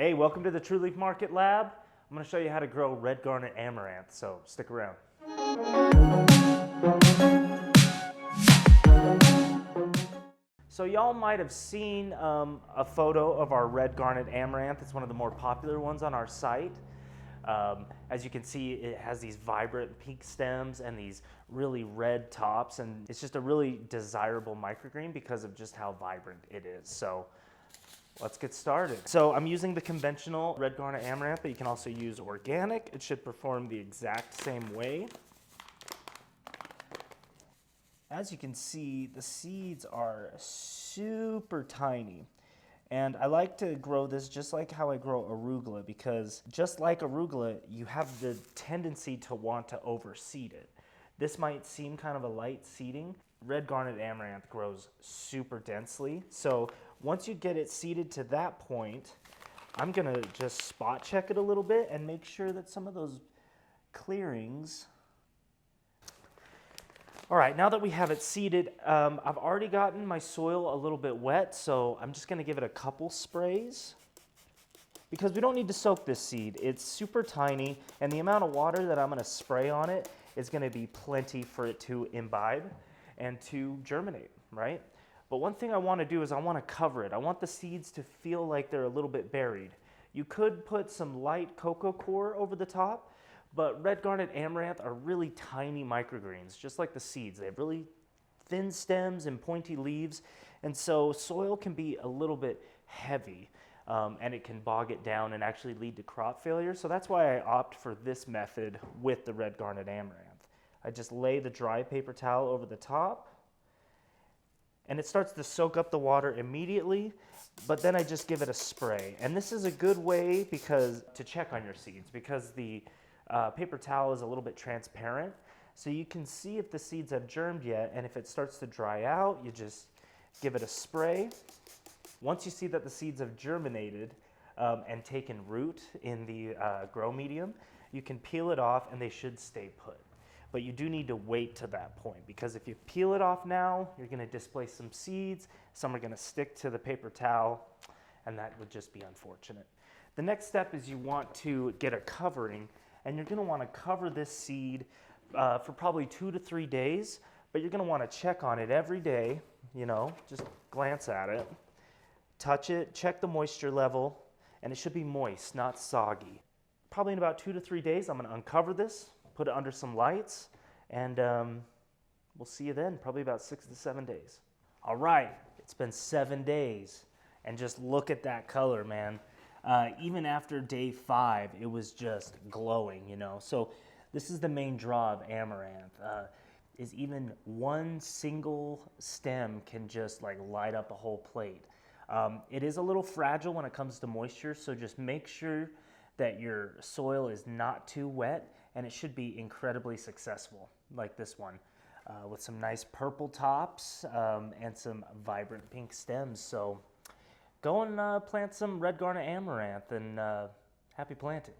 Hey, welcome to the True Leaf Market Lab. I'm going to show you how to grow red garnet amaranth, so stick around. So y'all might have seen a photo of our red garnet amaranth. It's one of the more popular ones on our site. As you can see, it has these vibrant pink stems and these really red tops, and it's just a really desirable microgreen because of just how vibrant it is. So let's get started. So I'm using the conventional red garnet amaranth, but you can also use organic. It should perform the exact same way. As you can see, the seeds are super tiny. And I like to grow this just like how I grow arugula, because just like arugula, you have the tendency to want to overseed it. This might seem kind of a light seeding. Red garnet amaranth grows super densely. So once you get it seeded to that point, I'm gonna just spot check it a little bit and make sure that some of those clearings. All right, now that we have it seeded, I've already gotten my soil a little bit wet, so I'm just gonna give it a couple sprays because we don't need to soak this seed. It's super tiny, and the amount of water that I'm gonna spray on it is gonna be plenty for it to imbibe and to germinate, right? But one thing I wanna do is I wanna cover it. I want the seeds to feel like they're a little bit buried. You could put some light cocoa coir over the top, but red garnet amaranth are really tiny microgreens, just like the seeds. They have really thin stems and pointy leaves, and so soil can be a little bit heavy, and it can bog it down and actually lead to crop failure. So that's why I opt for this method with the red garnet amaranth. I just lay the dry paper towel over the top, and it starts to soak up the water immediately, but then I just give it a spray. And this is a good way to check on your seeds, because the paper towel is a little bit transparent, so you can see if the seeds have germed yet, and if it starts to dry out, you just give it a spray. Once you see that the seeds have germinated and taken root in the grow medium, you can peel it off and they should stay put. But you do need to wait to that point, because if you peel it off now, you're going to displace some seeds, some are going to stick to the paper towel, and that would just be unfortunate. The next step is you want to get a covering, and you're going to want to cover this seed for probably 2 to 3 days, but you're going to want to check on it every day, just glance at it, touch it, check the moisture level, and it should be moist, not soggy. Probably in about 2 to 3 days, I'm going to uncover this, put it under some lights, and we'll see you then, probably about 6 to 7 days. All right, it's been 7 days, and just look at that color, man. Even after day 5, it was just glowing, So this is the main draw of amaranth, is even one single stem can just like light up a whole plate. It is a little fragile when it comes to moisture, so just make sure that your soil is not too wet, and it should be incredibly successful, like this one, with some nice purple tops and some vibrant pink stems. So go and plant some red garnet amaranth, and happy planting.